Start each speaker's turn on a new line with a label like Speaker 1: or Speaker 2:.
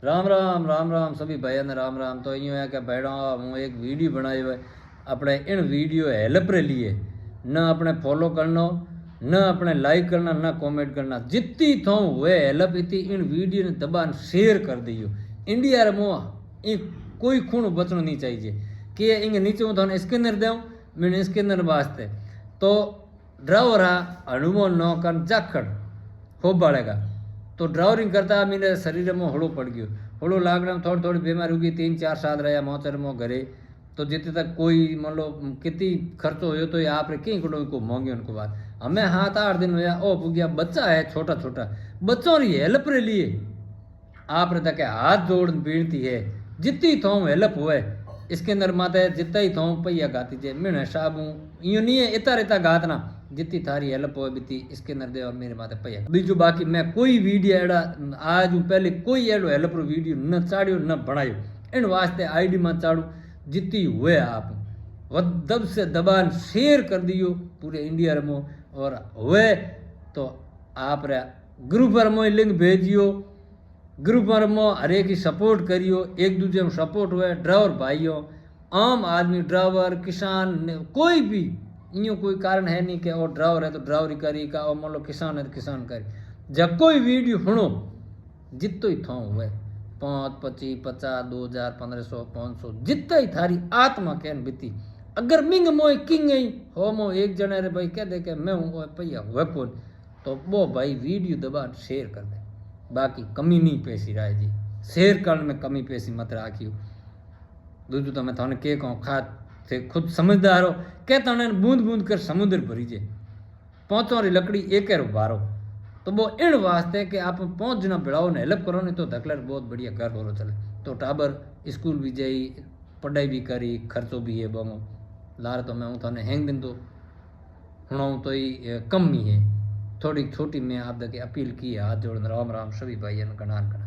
Speaker 1: राम राम सभी भाइयों ने राम राम। तो यूँ है कि भाइयों हूँ एक वीडियो बनाई हुआ है अपने इन वीडियो हेल्प रे लिए न अपने फॉलो करना न अपने लाइक करना न कमेंट करना जितनी थो वे हेल्प इतनी इन वीडियो ने दबान शेयर कर दियो इंडिया रे मुँह इन कोई खूण बचना नहीं चाहिए कि इंगे नीचे हूँ थाने स्कैनर दूँ मैंने स्कैनर वास्ते तो ड्राइवर हनुमान नौकन जाखड़ हो बढ़ेगा तो ड्राइवरिंग करता मेरे शरीर में हड़ो पड़ गयो हड़ो लागने में थोड़ी थोड़ी बीमारी होगी 3-4 साल रहा मोचर में घरे तो जितने तक कोई मान लो कितनी खर्चो हो तो आप कहीं कड़ो को मांगे उनको बात हमें 7-8 दिन हुआ ओ पुगिया बच्चा है छोटा छोटा बच्चों की हेल्प रे लिए आप रे तक हाथ जोड़ बीनती है जितनी थो हेल्प हुए इसके अंदर माते जितना ही थो पैया गाती जे मैं साहब हूँ यूँ नहीं है इतना रहता गातना जितनी थारी हेल्प हो बीती इसके अंदर दे और मेरे माते पैया बीजू बाकी मैं कोई वीडियो एड़ा आज हूँ पहले कोई एडो हेल्प रो वीडियो न चाड़ियो न बनायो इन वास्ते आईडी में चाड़ू जितनी हुए आप दब से दबान शेयर कर दियो पूरे इंडिया रमो और हुए तो आप रे ग्रुप पर मोई लिंक भेजियो ग्रुप पर मो हरेक की सपोर्ट करियो एक दूसरे में सपोर्ट हुए ड्राइवर भाइयों आम आदमी ड्राइवर किसान कोई भी यूँ कोई कारण है नहीं कि और ड्राइवर है तो ड्राइवरी करी का और मान लो किसान है तो किसान करी जब कोई वीडियो सुनो जितो ही थो हुए 5, 25, 50, 2000, 1500, 500 जितना ही थारी आत्मा कहन बीती अगर मिंग मोय किंग ही हो मो एक जने रे भाई कह दे के मैं हूँ भैया हुए कौन तो वो भाई वीडियो दबा शेयर कर दे बाकी कमी नहीं पैसी राय जी शेयर करने में कमी पैसी मत राखियो दूसरू तो मैं थाने के कहूँ खाद थे खुद समझदार हो के तने बूंद बूंद कर समुद्र भरी जे पहुँचो री लकड़ी एक बारो तो वो इन वास्ते कि आप 5 जना भिड़ाओ ने हेल्प करो नहीं तो धकलर बहुत बढ़िया घर हो चले तो टाबर स्कूल भी जाई पढ़ाई भी करी खर्चो भी है बमो लार तो मैं हूँ थाने हैंग दिन तो हूँ तो ही कम ही है थोड़ी छोटी मैं आप दे अपील की है हाथ जोड़ राम राम सभी भाई कनान कना